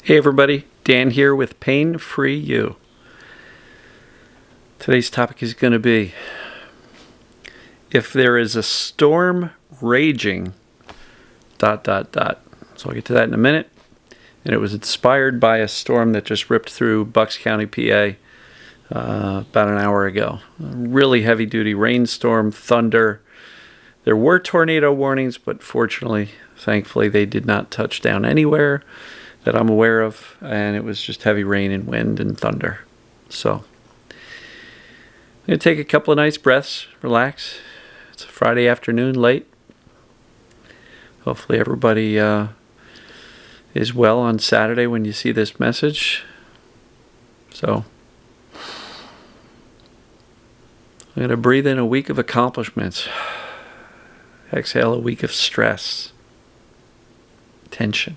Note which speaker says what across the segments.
Speaker 1: Hey everybody, Dan here with Pain Free You. Today's topic is going to be, if there is a storm raging, ... So I'll get to that in a minute. And it was inspired by a storm that just ripped through Bucks County, PA, about an hour ago. A really heavy-duty rainstorm, thunder. There were tornado warnings, but thankfully, they did not touch down anywhere that I'm aware of, and it was just heavy rain and wind and thunder. So I'm going to take a couple of nice breaths, relax. It's a Friday afternoon, late. Hopefully everybody is well on Saturday when you see this message. So I'm going to breathe in a week of accomplishments. Exhale a week of stress, tension.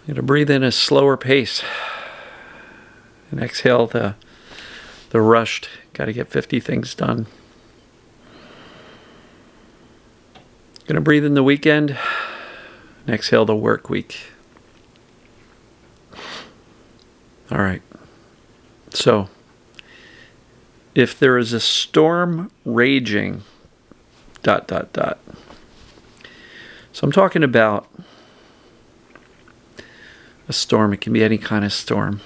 Speaker 1: I'm going to breathe in a slower pace and exhale the rushed, got to get 50 things done. I'm going to breathe in the weekend and exhale the work week. All right. So, if there is a storm raging, ... So I'm talking about a storm. It can be any kind of storm.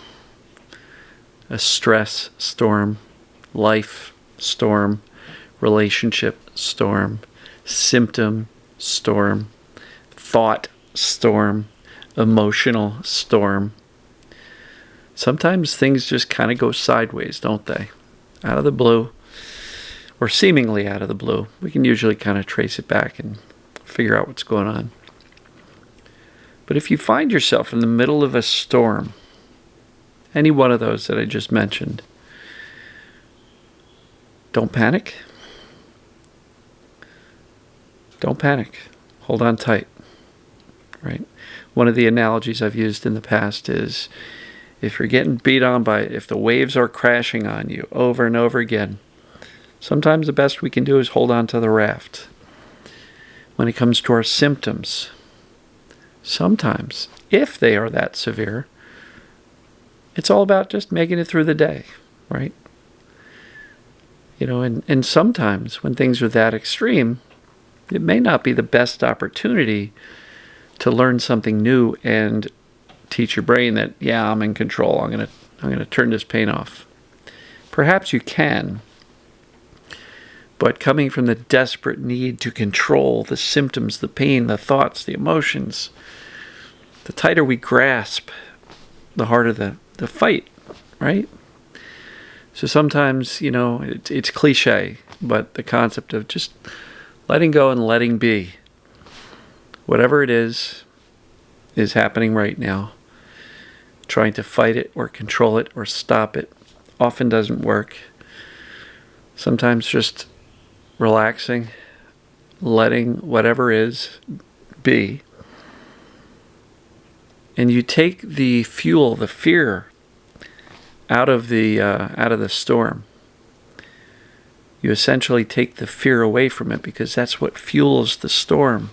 Speaker 1: A stress storm, life storm, relationship storm, symptom storm, thought storm, emotional storm. Sometimes things just kind of go sideways, don't they? Out of the blue, or seemingly out of the blue. We can usually kind of trace it back and figure out what's going on. But if you find yourself in the middle of a storm, any one of those that I just mentioned, don't panic. Don't panic. Hold on tight. Right? One of the analogies I've used in the past is, if you're getting beat on if the waves are crashing on you over and over again, sometimes the best we can do is hold on to the raft. When it comes to our symptoms, sometimes, if they are that severe, it's all about just making it through the day, right? And sometimes when things are that extreme, it may not be the best opportunity to learn something new and teach your brain that, yeah, I'm in control. I'm gonna turn this pain off. Perhaps you can, but coming from the desperate need to control the symptoms, the pain, the thoughts, the emotions, the tighter we grasp, the harder the fight, right? So sometimes, it's cliche, but the concept of just letting go and letting be. Whatever it is happening right now. Trying to fight it or control it or stop it often doesn't work. Sometimes just relaxing, letting whatever is be. And you take the fuel, the fear, out of the storm. You essentially take the fear away from it, because that's what fuels the storm.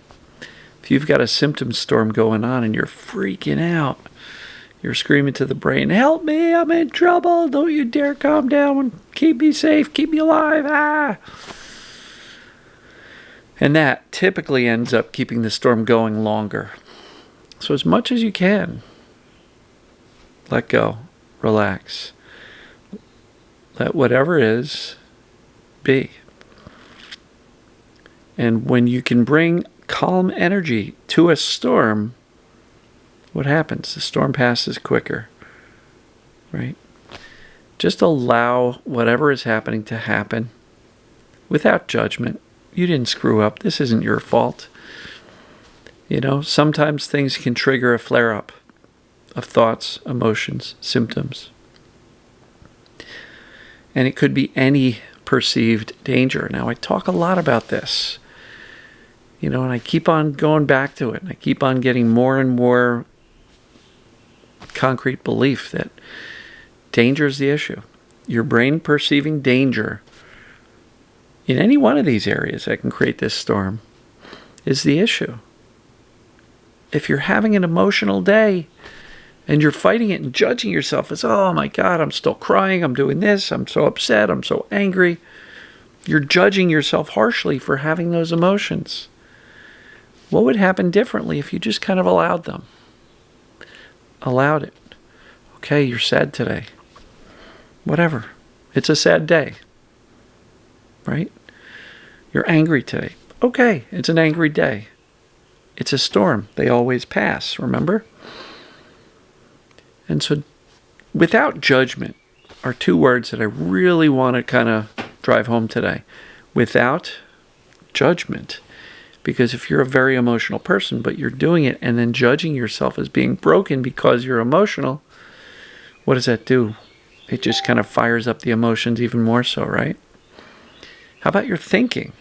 Speaker 1: If you've got a symptom storm going on and you're freaking out, you're screaming to the brain, "Help me, I'm in trouble, don't you dare calm down, keep me safe, keep me alive, ah!" And that typically ends up keeping the storm going longer. So as much as you can, let go, relax. Let whatever is be. And when you can bring calm energy to a storm, what happens? The storm passes quicker, right? Just allow whatever is happening to happen without judgment. You didn't screw up. This isn't your fault. Sometimes things can trigger a flare-up of thoughts, emotions, symptoms. And it could be any perceived danger. Now, I talk a lot about this, and I keep on going back to it, and I keep on getting more and more concrete belief that danger is the issue. Your brain perceiving danger in any one of these areas that can create this storm is the issue. if you're having an emotional day and you're fighting it and judging yourself as, oh my God, I'm still crying, I'm doing this, I'm so upset, I'm so angry, you're judging yourself harshly for having those emotions. What would happen differently if you just kind of allowed them? Allowed it. Okay, you're sad today. Whatever. It's a sad day. Right? You're angry today. Okay, it's an angry day. It's a storm. They always pass, remember? And so, without judgment are two words that I really want to kind of drive home today. Without judgment. Because if you're a very emotional person, but you're doing it and then judging yourself as being broken because you're emotional, what does that do? It just kind of fires up the emotions even more so, right? How about your thinking?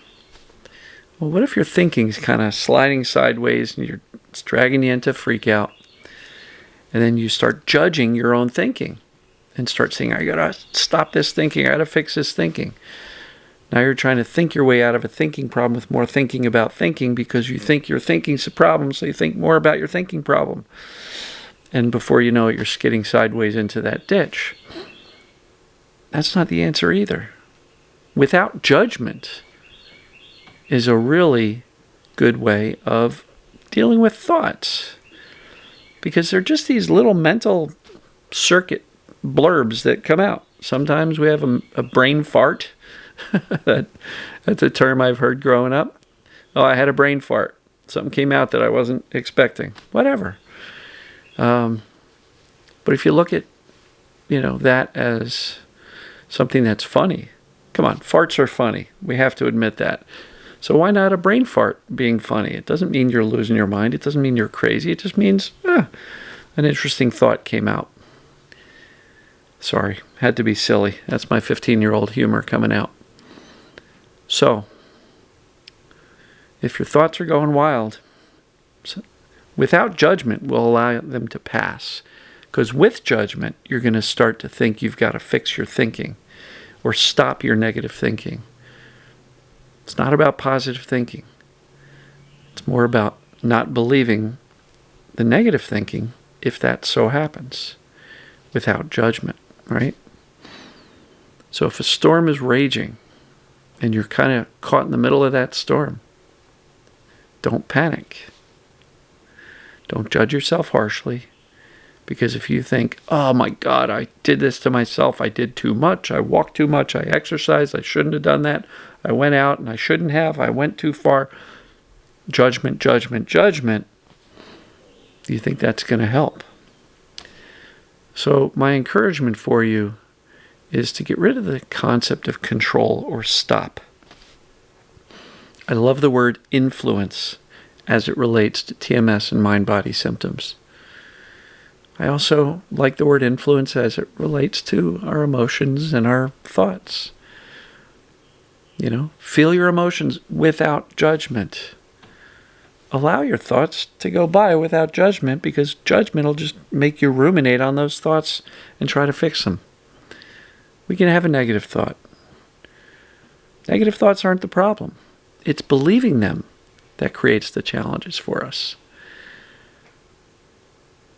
Speaker 1: Well, what if your thinking is kind of sliding sideways and it's dragging you into freak out? And then you start judging your own thinking and start saying, I got to stop this thinking. I got to fix this thinking. Now you're trying to think your way out of a thinking problem with more thinking about thinking because you think your thinking's a problem, so you think more about your thinking problem. And before you know it, you're skidding sideways into that ditch. That's not the answer either. Without judgment is a really good way of dealing with thoughts. Because they're just these little mental circuit blurbs that come out. Sometimes we have a brain fart. That's a term I've heard growing up. Oh, I had a brain fart. Something came out that I wasn't expecting. Whatever. But if you look at, that as something that's funny, come on, farts are funny. We have to admit that. So why not a brain fart being funny? It doesn't mean you're losing your mind. It doesn't mean you're crazy. It just means an interesting thought came out. Sorry, had to be silly. That's my 15-year-old humor coming out. So, if your thoughts are going wild, without judgment, we'll allow them to pass. Because with judgment, you're going to start to think you've got to fix your thinking or stop your negative thinking. It's not about positive thinking. It's more about not believing the negative thinking if that so happens without judgment, right? So if a storm is raging and you're kind of caught in the middle of that storm, don't panic. Don't judge yourself harshly, because if you think, oh my God, I did this to myself, I did too much, I walked too much, I exercised, I shouldn't have done that, I went out and I shouldn't have, I went too far, judgment, judgment, judgment, do you think that's going to help? So my encouragement for you is to get rid of the concept of control or stop. I love the word influence as it relates to TMS and mind-body symptoms. I also like the word influence as it relates to our emotions and our thoughts. Feel your emotions without judgment. Allow your thoughts to go by without judgment, because judgment will just make you ruminate on those thoughts and try to fix them. We can have a negative thought. Negative thoughts aren't the problem. It's believing them that creates the challenges for us.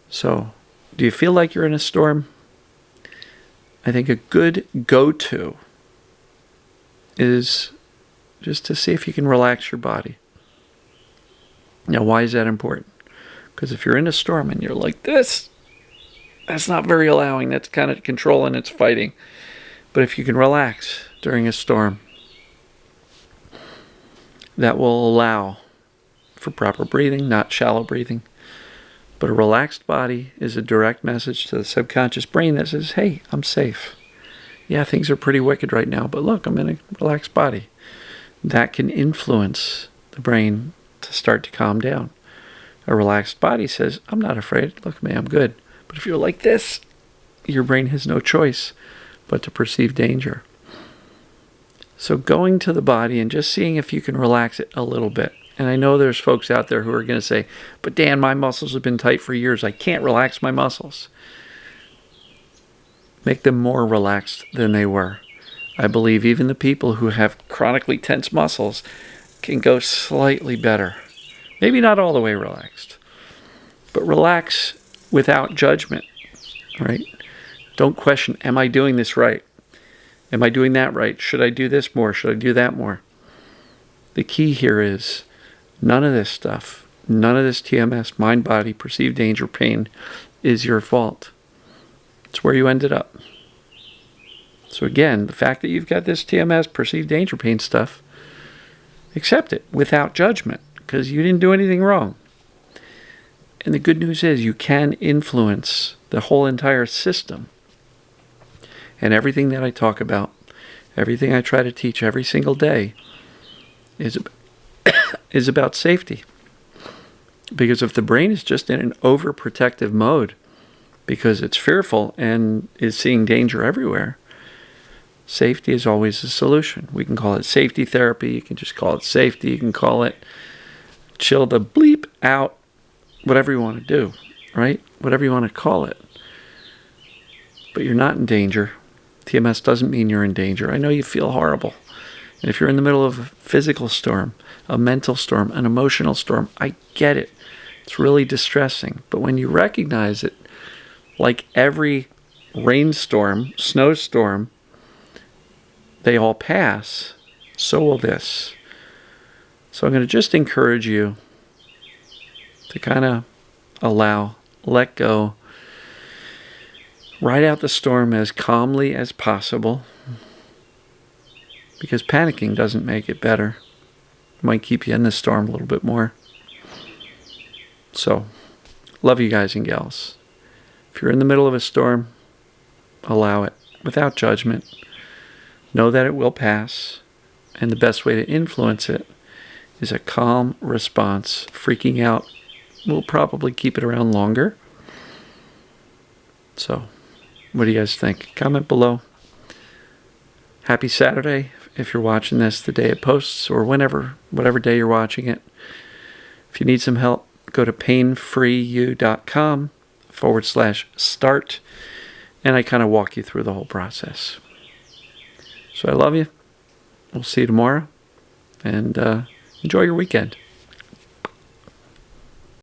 Speaker 1: So, do you feel like you're in a storm? I think a good go-to is just to see if you can relax your body. Now, why is that important? Because if you're in a storm and you're like this, that's not very allowing. That's kind of controlling, it's fighting. But if you can relax during a storm, that will allow for proper breathing, not shallow breathing. But a relaxed body is a direct message to the subconscious brain that says, hey, I'm safe. Yeah, things are pretty wicked right now, but look, I'm in a relaxed body. That can influence the brain to start to calm down. A relaxed body says, I'm not afraid. Look at me, I'm good. But if you're like this, your brain has no choice but to perceive danger. So going to the body and just seeing if you can relax it a little bit. And I know there's folks out there who are going to say, but Dan, my muscles have been tight for years. I can't relax my muscles. Make them more relaxed than they were. I believe even the people who have chronically tense muscles can go slightly better. Maybe not all the way relaxed. But relax without judgment, right? Don't question, am I doing this right? Am I doing that right? Should I do this more? Should I do that more? The key here is none of this stuff, none of this TMS, mind, body, perceived danger, pain, is your fault. It's where you ended up. So again, the fact that you've got this TMS, perceived danger, pain stuff, accept it without judgment because you didn't do anything wrong. And the good news is you can influence the whole entire system. And everything that I talk about, everything I try to teach every single day is about safety. Because if the brain is just in an overprotective mode because it's fearful and is seeing danger everywhere, safety is always a solution. We can call it safety therapy. You can just call it safety. You can call it chill the bleep out, whatever you want to do, right? Whatever you want to call it. But you're not in danger. TMS doesn't mean you're in danger. I know you feel horrible. And if you're in the middle of a physical storm, a mental storm, an emotional storm, I get it. It's really distressing. But when you recognize it, like every rainstorm, snowstorm, they all pass, so will this. So I'm going to just encourage you to kind of allow, let go, ride out the storm as calmly as possible, because panicking doesn't make it better. It might keep you in the storm a little bit more. So, love you guys and gals. If you're in the middle of a storm, allow it without judgment. Know that it will pass, and the best way to influence it is a calm response. Freaking out will probably keep it around longer. So, what do you guys think? Comment below. Happy Saturday if you're watching this the day it posts, or whatever day you're watching it. If you need some help, go to painfreeyou.com/start, and I kind of walk you through the whole process. So I love you. We'll see you tomorrow, and enjoy your weekend.